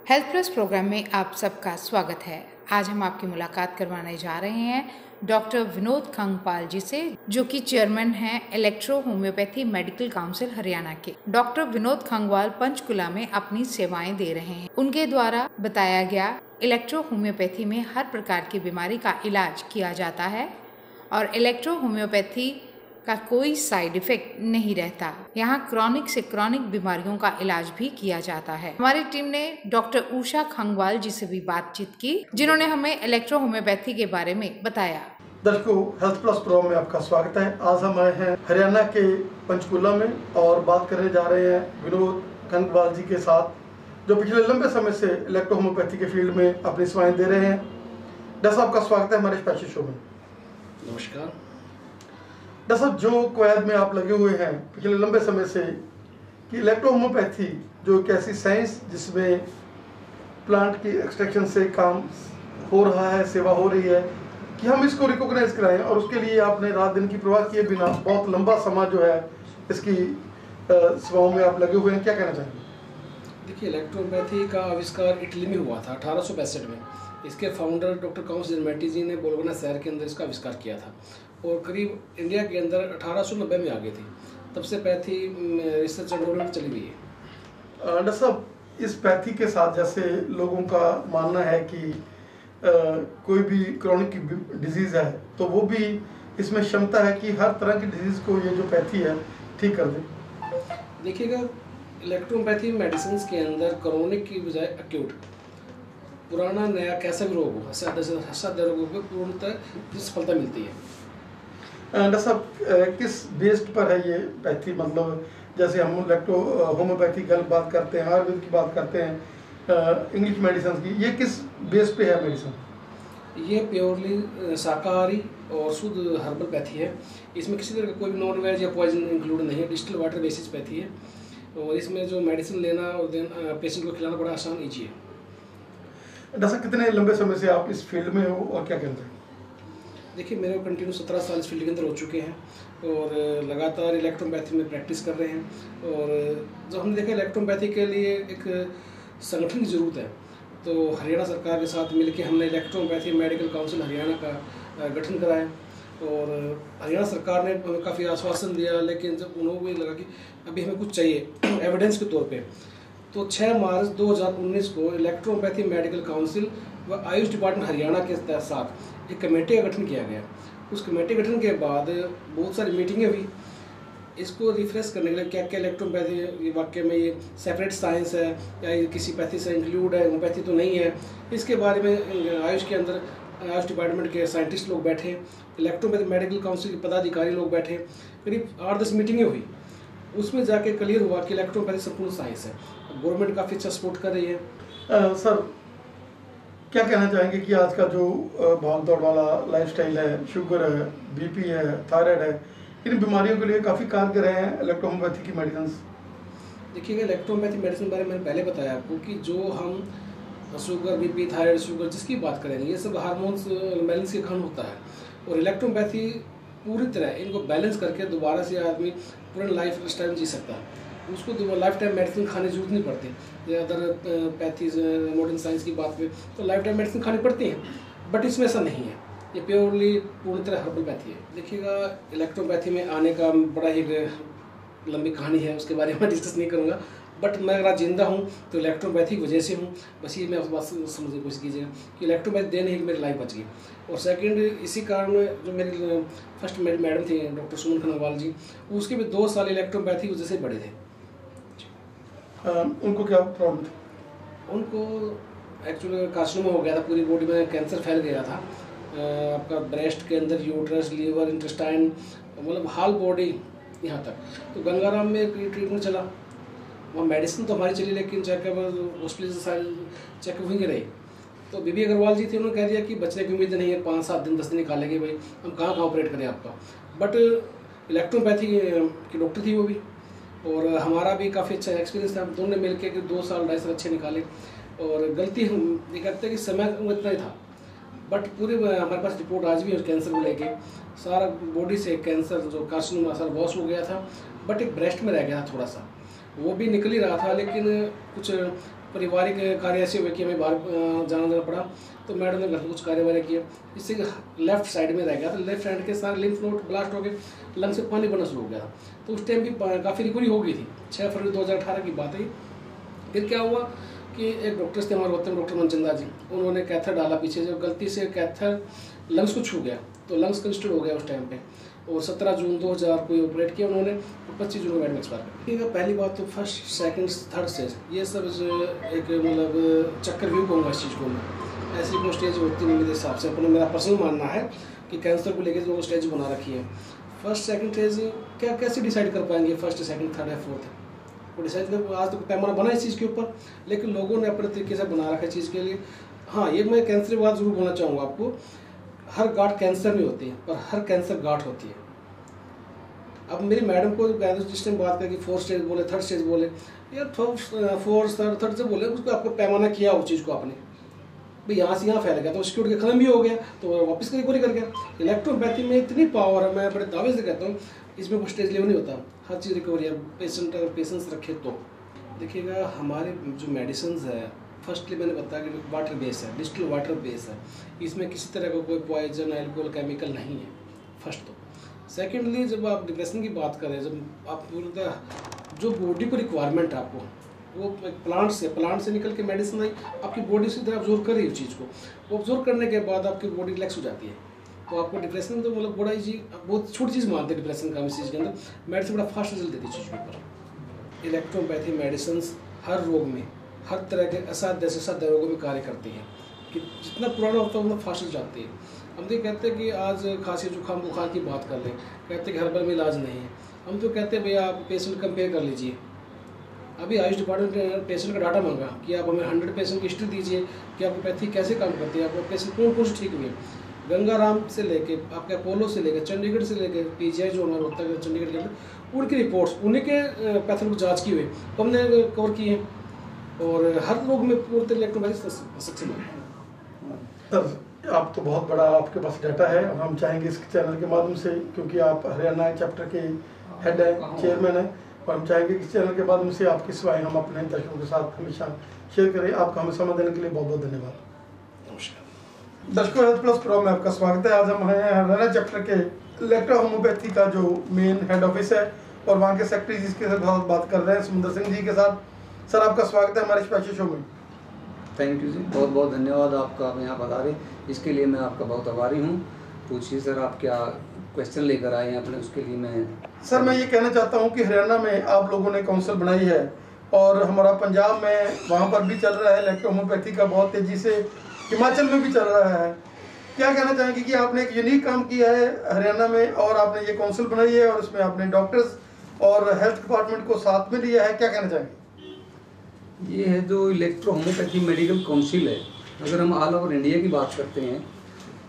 Health plus programme में आप सबका स्वागत है। आज हम आपकी मुलाकात करवाने जा रहे हैं डॉक्टर विनोद खंगपाल जी से, जो कि चेयरमैन हैं electro homeopathy medical council Haryana के। डॉक्टर विनोद खंगपाल पंचकुला में अपनी सेवाएं दे रहे हैं। उनके द्वारा बताया गया इलेक्ट्रो होम्योपैथी में हर प्रकार की बीमारी का इलाज किया जाता है और इलेक्ट्रो होम्योपैथी का कोई साइड इफेक्ट नहीं रहता। यहाँ क्रॉनिक से क्रॉनिक बीमारियों का इलाज भी किया जाता है। हमारी टीम ने डॉक्टर उषा खंगवाल जी से भी बातचीत की, जिन्होंने हमें इलेक्ट्रो होम्योपैथी के बारे में बताया। दर्शकों, हेल्थ प्लस प्रोग्राम में आपका स्वागत है। आज हम आए हैं हरियाणा के पंचकुला में और बात करने जा रहे हैं विनोद खंगवाल जी के साथ, जो पिछले लंबे समय से इलेक्ट्रो होम्योपैथी के फील्ड में अपनी सेवाएं दे रहे हैं। डॉक्टर साहब, आपका स्वागत है हमारे स्पेशल शो में। नमस्कार डॉक्टर साहब, जो कवायद में आप लगे हुए हैं पिछले लंबे समय से कि इलेक्ट्रो होम्योपैथी जो एक ऐसी साइंस जिसमें प्लांट की एक्सट्रैक्शन से काम हो रहा है, सेवा हो रही है, कि हम इसको रिकॉग्नाइज कराएं, और उसके लिए आपने रात दिन की परवाह किए बिना बहुत लंबा समय जो है इसकी सेवाओं में आप लगे हुए हैं। क्या कहना चाहेंगे? देखिए, इलेक्ट्रोपैथी का आविष्कार इटली में हुआ था 1865 में। इसके फाउंडर डॉक्टर काउंस जर्मेटी जी ने बोलोगना शहर के अंदर इसका आविष्कार किया था और करीब इंडिया के अंदर 1890 में आ गई थी। तब से पैथी रिसर्च डेवलपमेंट चली गई है। डॉक्टर साहब, इस पैथी के साथ जैसे लोगों का मानना है कि कोई भी क्रॉनिक डिजीज़ है तो वो भी इसमें क्षमता है कि हर तरह की डिजीज़ को ये जो पैथी है ठीक कर दे। देखिएगा, इलेक्ट्रोपैथी मेडिसिन के अंदर क्रॉनिक की बजाय एक्यूट, पुराना नया कैसा भी रोग हो, साधारण रोगों को पूर्णतः सफलता मिलती है। डॉक्टर साहब, किस बेस्ड पर है ये पैथी? मतलब जैसे हम इलेक्ट्रो होम्योपैथी की बात करते हैं, आयुर्वेद की बात करते हैं, इंग्लिश मेडिसिन की, ये किस बेस पे है मेडिसिन? ये प्योरली शाकाहारी और शुद्ध हर्बल पैथी है। इसमें किसी तरह का कोई भी नॉन वेज या पॉइजन इंक्लूड नहीं है। डिस्टिल वाटर बेसिस पैथी है और इसमें जो मेडिसिन लेना और पेशेंट को खिलाना बड़ा आसान ईजी है। डॉक्टर साहब, कितने लंबे समय से आप इस फील्ड में हो और क्या कहते हैं? देखिए, मेरे कंटिन्यू 17 साल इस फील्ड के अंदर हो चुके हैं और लगातार इलेक्ट्रोपैथी में प्रैक्टिस कर रहे हैं। और जब हमने देखा इलेक्ट्रोपैथी के लिए एक संगठन की ज़रूरत है, तो हरियाणा सरकार के साथ मिलकर हमने इलेक्ट्रोपैथी मेडिकल काउंसिल हरियाणा का गठन कराया और हरियाणा सरकार ने हमें काफ़ी आश्वासन दिया, लेकिन जब उन्होंने लगा कि अभी हमें कुछ चाहिए एविडेंस के तौर पे, तो 6 मार्च 2019 को इलेक्ट्रोपैथी मेडिकल काउंसिल व आयुष डिपार्टमेंट हरियाणा के साथ एक कमेटी का गठन किया गया। उस कमेटी गठन के बाद बहुत सारी मीटिंगें हुई इसको रिफ्रेश करने के लिए, क्या क्या इलेक्ट्रोपैथी वाकई में ये सेपरेट साइंस है या ये किसी पैथी से इंक्लूड है, होम्योपैथी तो नहीं है। इसके बारे में आयुष के अंदर आयुष डिपार्टमेंट के साइंटिस्ट लोग बैठे, इलेक्ट्रोपैथी मेडिकल काउंसिल के पदाधिकारी लोग बैठे, करीब 8-10 मीटिंगें हुई। उसमें जाके क्लियर हुआ कि इलेक्ट्रोपैथी संपूर्ण साइंस है। गवर्नमेंट काफ़ी अच्छा सपोर्ट कर रही है। सर, क्या कहना चाहेंगे कि आज का जो भाग दौड़ वाला लाइफस्टाइल है, शुगर है, बीपी है, थायराइड है, इन बीमारियों के लिए काफ़ी कारगर हैं इलेक्ट्रो होम्योपैथी की मेडिसिन? देखिएगा, इलेक्ट्रोपैथी मेडिसिन बारे में मैंने पहले बताया आपको कि जो हम शुगर, बीपी, थायराइड, शुगर जिसकी बात करेंगे, ये सब हार्मोन्स बैलेंस के कारण होता है और इलेक्ट्रोपैथी पूरी तरह इनको बैलेंस करके दोबारा से आदमी पूरा लाइफ स्टाइल जी सकता है। उसको लाइफ टाइम मेडिसिन खाने की जरूरत नहीं पड़ती। या अदर पैथीज मॉडर्न साइंस की बात में तो लाइफ टाइम मेडिसिन खानी पड़ती हैं, बट इसमें ऐसा नहीं है। ये प्योरली पूरी तरह हर्बल पैथी है। देखिएगा, इलेक्ट्रोपैथी में आने का बड़ा ही लंबी कहानी है, उसके बारे में डिस्कस नहीं करूँगा, बट मैं अगर आज जिंदा हूँ तो इलेक्ट्रोपैथी की वजह से हूँ। बस ये मैं उस बात समझने की कोशिश कीजिएगा कि इलेक्ट्रोपैथी देने ही मेरी लाइफ बच गई। और सेकंड, इसी कारण जो मेरी फर्स्ट मैडम थी डॉक्टर सुमन खंगवाल जी, उसके भी 2 साल इलेक्ट्रोपैथी की वजह से बढ़े थे। उनको क्या प्रॉब्लम थी? उनको एक्चुअली कार्सिनोमा हो गया था, पूरी बॉडी में कैंसर फैल गया था। आपका ब्रेस्ट के अंदर यूट्रस, लीवर, इंटेस्टाइन, मतलब हाल बॉडी यहाँ तक। तो गंगाराम में ट्रीटमेंट चला, वहाँ मेडिसिन तो हमारी चली, लेकिन चेकअप हॉस्पिटल से सारे चेकअप वहीं के रहे। तो बीबी अग्रवाल जी थे, उन्होंने कह दिया कि बचने की उम्मीद नहीं है, 5-7 दिन 10 दिन निकालेंगे भाई, हम कहाँ ऑपरेट करें आपका। बट इलेक्ट्रोपैथी की डॉक्टर थी वो भी, और हमारा भी काफ़ी अच्छा एक्सपीरियंस था। हम दोनों ने मिलकर के 2 साल 2.5 साल अच्छे निकाले। और गलती हम ये कहते हैं कि समय इतना ही था, बट पूरे हमारे पास रिपोर्ट आज भी है कैंसर को लेके। सारा बॉडी से कैंसर जो कार्सिनोमा सारा वॉश हो गया था, बट एक ब्रेस्ट में रह गया था थोड़ा सा, वो भी निकल ही रहा था, लेकिन कुछ पारिवारिक कार्य ऐसे हुए कि हमें बाहर जाना पड़ा, तो मैडम ने घर पर कुछ कार्यवाही किया, इससे लेफ्ट साइड में रह गया था। लेफ्ट साइड के सारे लिम्फ नोड ब्लास्ट हो गए, लंग से पानी बनना शुरू हो गया था। तो उस टाइम भी काफ़ी रिकवरी हो गई थी। 6 फरवरी 2018 की बात है। फिर क्या हुआ कि एक डॉक्टर से हमारे होते हैं डॉक्टर मनचंदा जी, उन्होंने कैथर डाला पीछे से, गलती से कैथर लंग्स को छू गया, तो लंग्स कंस्टेड हो गया उस टाइम पे, और 17 जून 2000 को ऑपरेट किया उन्होंने, 25 जून को मैडम एक्सपायर कर गई। पहली बात तो फर्स्ट सेकंड थर्ड स्टेज, ये सब एक मतलब चक्कर व्यू कहूँगा इस चीज़ को मैं। ऐसी कोई स्टेज होती नहीं मेरे हिसाब से, अपना मेरा पर्सनल मानना है कि कैंसर को लेकर जो स्टेज बना रखी है। फर्स्ट सेकंड स्टेज क्या कैसे डिसाइड कर पाएंगे फर्स्ट सेकंड थर्ड या फोर्थ, वो डिसाइड कर, आज तो पैमाना बना इस चीज़ के ऊपर, लेकिन लोगों ने अपने तरीके से बना रखा है चीज़ के लिए। हाँ, ये मैं कैंसर की बात जरूर बोलना चाहूँगा आपको, हर गांठ कैंसर नहीं होती है, पर हर कैंसर गांठ होती है। अब मेरी मैडम को जिस टाइम बात करें कि 4 स्टेज बोले, 3rd स्टेज बोले, यार 4th 3rd से बोले, उसको आपको पैमाना किया उस चीज़ को आपने, भाई यहाँ से यहाँ फैल गया तो सिक्योरिटी के खत्म भी हो गया, तो वापस रिकवरी कर गया। इलेक्ट्रोपैथी में इतनी पावर है, मैं बड़े दावे से कहता हूँ, इसमें कोई स्टेज लेवल नहीं होता, हर चीज़ रिकवरी है। पेशेंट अगर पेशेंस रखे तो देखिएगा, हमारे जो मेडिसिन है, फर्स्टली मैंने बताया कि वाटर बेस है, डिस्टिल वाटर बेस है, इसमें किसी तरह का कोई पॉइजन अल्कोहल केमिकल नहीं है, फर्स्ट तो। सेकेंडली, जब आप डिप्रेशन की बात करें, जब आप बोलते जो बॉडी को रिक्वायरमेंट है आपको, वो प्लांट से निकल के मेडिसिन आई, आपकी बॉडी से तरह ऑब्जॉर्व कर रही है उस चीज़ को, वो ऑब्जॉर्व करने के बाद आपकी बॉडी रिलैक्स हो जाती है। तो आपको डिप्रेशन तो मतलब बड़ा ही बहुत छोटी चीज़ मानते हैं डिप्रेशन का इस चीज़ के अंदर, मेडिसिन बड़ा फास्ट रिजल्ट देती है चीज़ के ऊपर। इलेक्ट्रोपैथी मेडिसिन हर रोग में, हर तरह के असाध्य से असाध्य रोगों में कार्य करती है, कि जितना पुराना होता है उतना फास्ट जाती है। हम तो कहते हैं कि आज खांसी जुकाम बुखार की बात कर लें, कहते हैं कि हर्बल में इलाज नहीं है, हम तो कहते हैं भैया आप पेशेंट कंपेयर कर लीजिए। अभी आयुष डिपार्टमेंट ने पेशेंट का डाटा मांगा कि आप हमें 100 पेशेंट की हिस्ट्री दीजिए कि आपकी पैथी कैसे काम करती है, आपका पेशेंट कौन कौन से ठीक हुए। गंगाराम से लेके आपके अपोलो से लेकर चंडीगढ़ से लेकर पीजीआई जो हमारा होता है चंडीगढ़ के अंदर, उनकी रिपोर्ट्स उन्हीं के पैथोलॉजी जाँच की हुई हमने कवर की है, और हर रोग में पूरे इलेक्ट्रोपैथी सक्षम है। आप तो बहुत बड़ा आपके पास डाटा है, और हम चाहेंगे इस चैनल के माध्यम से, क्योंकि आप हरियाणा चैप्टर के हेड हैं, चेयरमैन हैं, और हम चाहेंगे कि इस चैनल के माध्यम से आपकी सेवाएं हम अपने दर्शकों के साथ हमेशा शेयर करें। आपका हमें समय देने के लिए बहुत बहुत धन्यवाद। नमस्कार दर्शकों, हेल्थ प्लस प्रोग्राम में आपका स्वागत है। आज हम हैं हरियाणा चैप्टर के इलेक्ट्रो होम्योपैथी का जो मेन हेड ऑफिस है, और वहाँ के सेक्रेटरी जिसके साथ बात कर रहे हैं समुंदर सिंह जी के साथ। सर, आपका स्वागत है हमारे स्पेशल शो में। थैंक यू जी, बहुत बहुत धन्यवाद आपका, आप यहाँ पधारे, इसके लिए मैं आपका बहुत आभारी हूँ। पूछिए सर, आप क्या क्वेश्चन लेकर आए हैं अपने, उसके लिए मैं सर मैं ये कहना चाहता हूँ कि हरियाणा में आप लोगों ने काउंसिल बनाई है, और हमारा पंजाब में वहाँ पर भी चल रहा है इलेक्ट्रो होम्योपैथी का बहुत तेज़ी से, हिमाचल में भी चल रहा है। क्या कहना चाहेंगे कि आपने एक यूनिक काम किया है हरियाणा में, और आपने ये काउंसिल बनाई है, और इसमें आपने डॉक्टर्स और हेल्थ डिपार्टमेंट को साथ में लिया है, क्या कहना चाहेंगे? ये है जो इलेक्ट्रो होम्योपैथी मेडिकल काउंसिल है, अगर हम ऑल ओवर इंडिया की बात करते हैं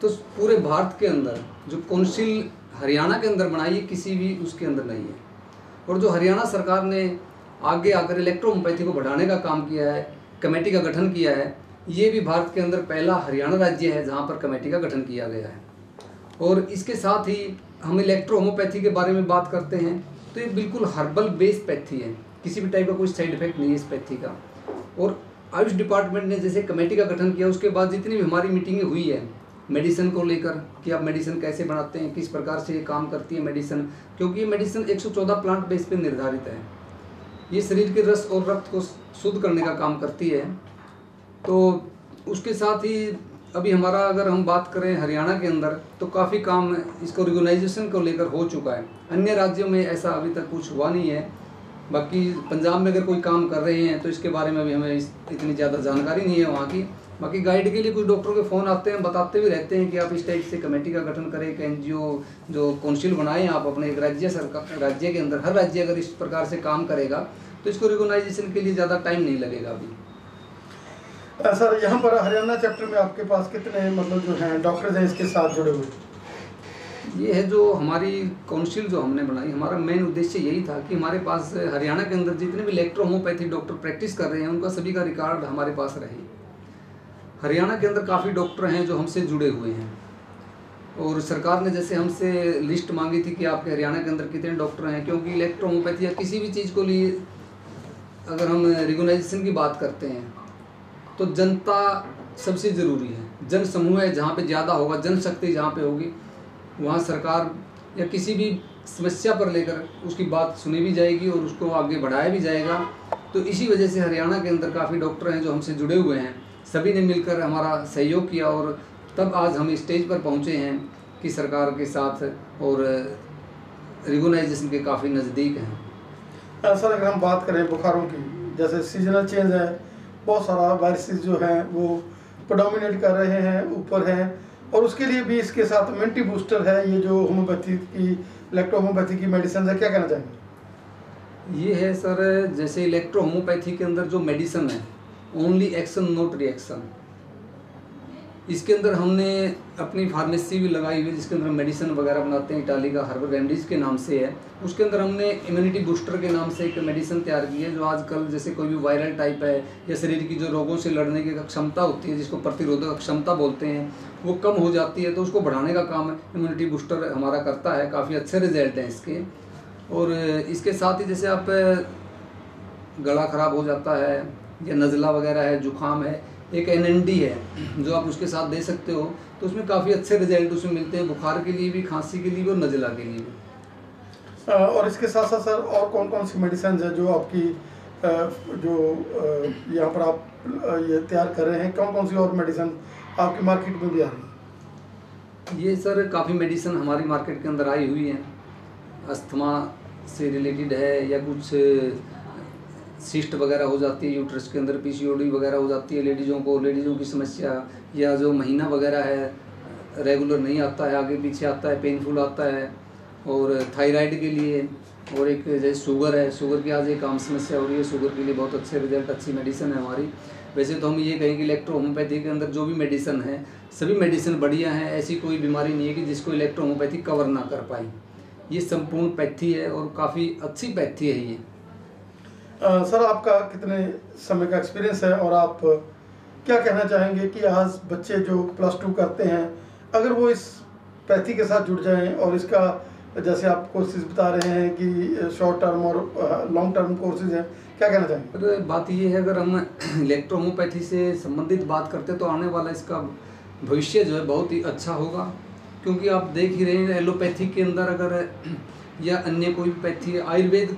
तो पूरे भारत के अंदर जो काउंसिल हरियाणा के अंदर बनाई है, किसी भी उसके अंदर नहीं है। और जो हरियाणा सरकार ने आगे आकर इलेक्ट्रो होम्योपैथी को बढ़ाने का काम किया है, कमेटी का गठन किया है, ये भी भारत के अंदर पहला हरियाणा राज्य है जहाँ पर कमेटी का गठन किया गया है। और इसके साथ ही हम इलेक्ट्रो होम्योपैथी के बारे में बात करते हैं तो ये बिल्कुल हर्बल बेस्ड पैथी है, किसी भी टाइप का कोई साइड इफेक्ट नहीं है इस पैथी का। और आयुष डिपार्टमेंट ने जैसे कमेटी का गठन किया, उसके बाद जितनी भी हमारी मीटिंगें हुई है मेडिसिन को लेकर कि आप मेडिसिन कैसे बनाते हैं, किस प्रकार से ये काम करती है मेडिसिन, क्योंकि ये मेडिसिन 114 प्लांट बेस पे निर्धारित है। ये शरीर के रस और रक्त को शुद्ध करने का काम करती है। तो उसके साथ ही अभी हमारा अगर हम बात करें हरियाणा के अंदर तो काफ़ी काम इसको रिकॉग्नाइजेशन को लेकर हो चुका है। अन्य राज्यों में ऐसा अभी तक कुछ हुआ नहीं है। बाकी पंजाब में अगर कोई काम कर रहे हैं तो इसके बारे में भी हमें इतनी ज़्यादा जानकारी नहीं है वहाँ की। बाकी गाइड के लिए कुछ डॉक्टरों के फ़ोन आते हैं, बताते भी रहते हैं कि आप इस टाइप से कमेटी का गठन करें, एक एनजीओ जो काउंसिल बनाएं आप अपने एक राज्य के अंदर। हर राज्य अगर इस प्रकार से काम करेगा तो इसको रिकॉग्नाइजेशन के लिए ज़्यादा टाइम नहीं लगेगा अभी। सर यहाँ पर हरियाणा चैप्टर में आपके पास कितने मतलब जो हैं डॉक्टर्स हैं इसके साथ जुड़े हुए? ये है जो हमारी काउंसिल जो हमने बनाई, हमारा मेन उद्देश्य यही था कि हमारे पास हरियाणा के अंदर जितने भी इलेक्ट्रो होम्योपैथी डॉक्टर प्रैक्टिस कर रहे हैं उनका सभी का रिकॉर्ड हमारे पास रहे। हरियाणा के अंदर काफ़ी डॉक्टर हैं जो हमसे जुड़े हुए हैं, और सरकार ने जैसे हमसे लिस्ट मांगी थी कि आपके हरियाणा के अंदर कितने डॉक्टर हैं, क्योंकि इलेक्ट्रो होम्योपैथी या किसी भी चीज़ को लिए अगर हम रिकॉग्नाइजेशन की बात करते हैं तो जनता सबसे ज़रूरी है। जन समूह है जहाँ पे ज़्यादा होगा, जनशक्ति जहाँ पे होगी वहाँ सरकार या किसी भी समस्या पर लेकर उसकी बात सुनी भी जाएगी और उसको आगे बढ़ाया भी जाएगा। तो इसी वजह से हरियाणा के अंदर काफ़ी डॉक्टर हैं जो हमसे जुड़े हुए हैं, सभी ने मिलकर हमारा सहयोग किया और तब आज हम स्टेज पर पहुँचे हैं कि सरकार के साथ और रिकॉग्नाइजेशन के काफ़ी नज़दीक हैं। सर अगर हम बात करें बुखारों की, जैसे सीजनल चेंज है, बहुत सारा वायरसेस जो हैं वो प्रोडोमिनेट कर रहे हैं, ऊपर हैं, और उसके लिए भी इसके साथ इम्यूनिटी बूस्टर है, ये जो होम्योपैथी की इलेक्ट्रो होम्योपैथी की मेडिसिन है, क्या कहना चाहेंगे? ये है सर, जैसे इलेक्ट्रो होम्योपैथी के अंदर जो मेडिसिन है ओनली एक्शन नॉट रिएक्शन, इसके अंदर हमने अपनी फार्मेसी भी लगाई हुई है जिसके अंदर मेडिसिन वगैरह बनाते हैं, इटाली का हर्बल रेमडीज के नाम से है। उसके अंदर हमने इम्यूनिटी बूस्टर के नाम से एक मेडिसिन तैयार की है जो आजकल जैसे कोई भी वायरल टाइप है या शरीर की जो रोगों से लड़ने की क्षमता होती है जिसको प्रतिरोधक क्षमता बोलते हैं वो कम हो जाती है, तो उसको बढ़ाने का काम इम्यूनिटी बूस्टर हमारा करता है। काफ़ी अच्छे रिजल्ट हैं इसके। और इसके साथ ही जैसे आप गला ख़राब हो जाता है या नज़ला वगैरह है, जुकाम है, एक NND है जो आप उसके साथ दे सकते हो, तो उसमें काफ़ी अच्छे रिजल्ट उसमें मिलते हैं, बुखार के लिए भी, खांसी के लिए भी और नज़ला के लिए भी। और इसके साथ साथ सर और कौन कौन सी मेडिसिन है जो आपकी जो यहाँ पर आप ये तैयार कर रहे हैं, कौन कौन सी और मेडिसिन आपकी मार्केट में भी आ रही है? ये सर काफ़ी मेडिसिन हमारी मार्केट के अंदर आई हुई हैं, अस्थमा से रिलेटेड है या कुछ सिस्ट वगैरह हो जाती है यूट्रस के अंदर, PCOD वगैरह हो जाती है लेडीज़ों की समस्या, या जो महीना वगैरह है रेगुलर नहीं आता है, आगे पीछे आता है, पेनफुल आता है, और थायराइड के लिए, और एक जैसे शुगर है, शुगर की आज एक आम समस्या हो रही है, शुगर के लिए बहुत अच्छे रिजल्ट, अच्छी मेडिसिन है हमारी। वैसे तो हम ये कहें कि इलेक्ट्रो होम्योपैथी के अंदर जो भी मेडिसिन है सभी मेडिसिन बढ़िया हैं, ऐसी कोई बीमारी नहीं है कि जिसको इलेक्ट्रो होम्योपैथी कवर ना कर पाए। ये संपूर्ण पैथी है और काफ़ी अच्छी पैथी है ये। सर आपका कितने समय का एक्सपीरियंस है और आप क्या कहना चाहेंगे कि आज बच्चे जो +2 करते हैं अगर वो इस पैथी के साथ जुड़ जाएं और इसका जैसे आप कोर्सेज बता रहे हैं कि शॉर्ट टर्म और लॉन्ग टर्म कोर्सेज हैं, क्या कहना चाहेंगे? तो बात ये है, अगर हम इलेक्ट्रो होम्योपैथी से संबंधित बात करते तो आने वाला इसका भविष्य जो है बहुत ही अच्छा होगा, क्योंकि आप देख ही रहे हैं एलोपैथी के अंदर अगर या अन्य कोई भी पैथी है, आयुर्वेद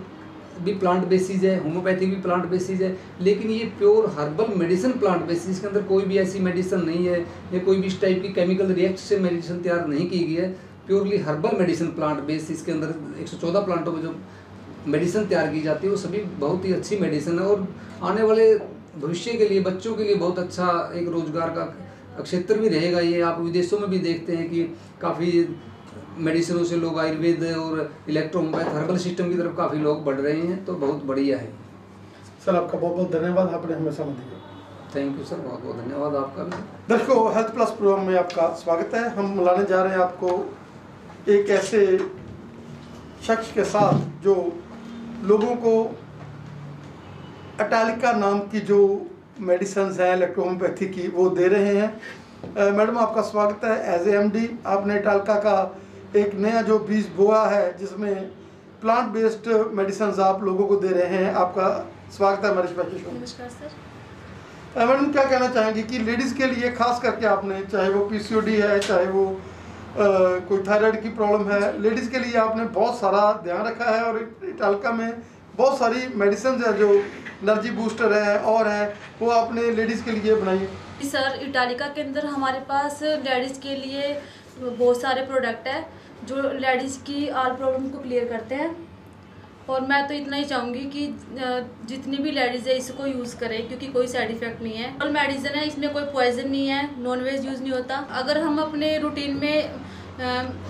भी प्लांट बेसिस है, होम्योपैथी भी प्लांट बेसिस है, लेकिन ये pure herbal medicine plant basis, इसके अंदर कोई भी ऐसी मेडिसिन नहीं है या कोई भी इस टाइप की केमिकल रिएक्ट से मेडिसिन तैयार नहीं की गई है, purely herbal medicine plant base. इसके अंदर 114 प्लांटों में जो मेडिसिन तैयार की जाती है वो सभी बहुत ही अच्छी मेडिसिन है और आने वाले भविष्य के लिए बच्चों के लिए बहुत अच्छा एक रोजगार का क्षेत्र भी रहेगा। ये आप विदेशों में भी देखते हैं कि काफ़ी मेडिसिनों से लोग आयुर्वेद और इलेक्ट्रो होम्योपैथ हर्बल सिस्टम की तरफ काफ़ी लोग बढ़ रहे हैं, तो बहुत बढ़िया है। सर आपका बहुत बहुत धन्यवाद, आपने हमें समय दिया। थैंक यू सर, बहुत बहुत धन्यवाद आपका भी। दर्शकों, हेल्थ प्लस प्रोग्राम में आपका स्वागत है। हम लाने जा रहे हैं आपको एक ऐसे शख्स के साथ जो लोगों को अटालिका नाम की जो मेडिसिन हैं इलेक्ट्रो होम्योपैथी की वो दे रहे हैं। मैडम आपका स्वागत है। एज ए MD आपने अटालिका का एक नया जो बीज बोआ है जिसमें प्लांट बेस्ड मेडिसिन आप लोगों को दे रहे हैं। आपका स्वागत है हमारे स्पेशल शो में। नमस्कार सर। मैडम क्या कहना चाहेंगे कि लेडीज़ के लिए खास करके आपने, चाहे वो PCOD है, चाहे वो कोई थायराइड की प्रॉब्लम है, लेडीज़ के लिए आपने बहुत सारा ध्यान रखा है और अटालिका में बहुत सारी मेडिसिन है जो एनर्जी बूस्टर है और है वो आपने लेडीज़ के लिए बनाई है। सर अटालिका के अंदर हमारे पास लेडीज़ के लिए बहुत सारे प्रोडक्ट है जो लेडीज़ की ऑल प्रॉब्लम को क्लियर करते हैं, और मैं तो इतना ही चाहूँगी कि जितनी भी लेडीज़ है इसको यूज़ करें क्योंकि कोई साइड इफ़ेक्ट नहीं है। और मेडिसिन है, इसमें कोई पॉइजन नहीं है, नॉनवेज यूज़ नहीं होता। अगर हम अपने रूटीन में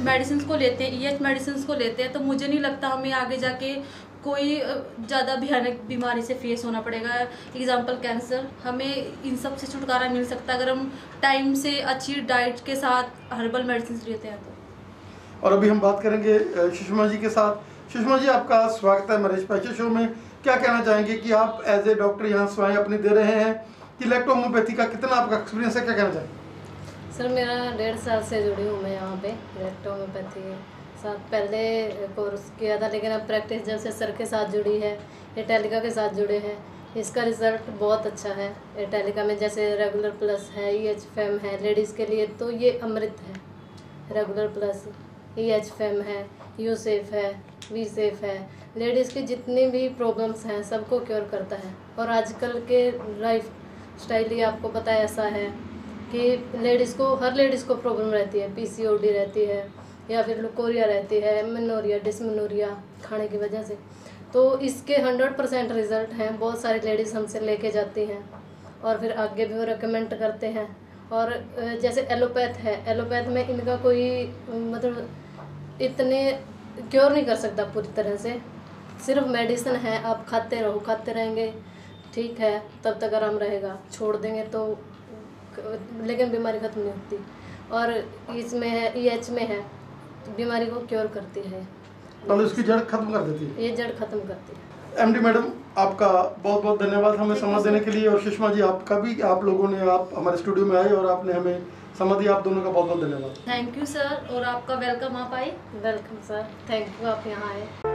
मेडिसिन को लेते हैं, EH मेडिसिन को लेते हैं, तो मुझे नहीं लगता हमें आगे जाके कोई ज़्यादा भयानक बीमारी से फेस होना पड़ेगा। एग्जाम्पल कैंसर, हमें इन सब से छुटकारा मिल सकता है अगर हम टाइम से अच्छी डाइट के साथ हर्बल मेडिसिन लेते हैं तो। और अभी हम बात करेंगे सुषमा जी के साथ। सुषमा जी आपका स्वागत है हमारे स्पेशल शो में। क्या कहना चाहेंगे कि आप एज ए डॉक्टर यहाँ सेवाएं अपनी दे रहे हैं कि इलेक्ट्रो होम्योपैथी का कितना आपका एक्सपीरियंस है, क्या कहना चाहेंगे? सर मेरा 1.5 साल से जुड़ी हूँ मैं यहाँ पे इलेक्ट्रो होम्योपैथी साथ पहले कोर्स किया था, लेकिन अब प्रैक्टिस जब से सर के साथ जुड़ी है, एटेलिका के साथ जुड़े हैं, इसका रिज़ल्ट बहुत अच्छा है। एटेलिका में जैसे रेगुलर प्लस है, EHFM है लेडीज़ के लिए, तो ये अमृत है। रेगुलर प्लस, EHFM है, यूसेफ है, वीसेफ है, लेडीज़ की जितनी भी प्रॉब्लम्स हैं सबको क्योर करता है। और आजकल के लाइफ स्टाइल ही आपको पता है ऐसा है कि हर लेडीज़ को प्रॉब्लम रहती है, PCOD रहती है, या फिर लुकोरिया रहती है, मेनोरिया, डिसमेनोरिया खाने की वजह से। तो इसके 100% रिज़ल्ट हैं। बहुत सारी लेडीज़ हमसे लेके जाती हैं और फिर आगे भी वो रिकमेंड करते हैं। और जैसे एलोपैथ है, एलोपैथ में इनका कोई मतलब इतने क्योर नहीं कर सकता पूरी तरह से, सिर्फ मेडिसिन है, आप खाते रहो, खाते रहेंगे ठीक है, तब तक आराम रहेगा, छोड़ देंगे तो लेकिन बीमारी ख़त्म नहीं होती। और इसमें है, EH में है, तो बीमारी को क्योर करती है, मतलब इसकी जड़ खत्म कर देती है, ये जड़ खत्म करती है। MD मैडम आपका बहुत बहुत धन्यवाद हमें समय देने के लिए, और सुषमा जी आपका भी, आप लोगों ने आप हमारे स्टूडियो में आए और आपने हमें समय दिया, आप दोनों का बहुत बहुत धन्यवाद। थैंक यू सर, और आपका वेलकम आप आए। वेलकम सर, थैंक यू आप यहाँ आए।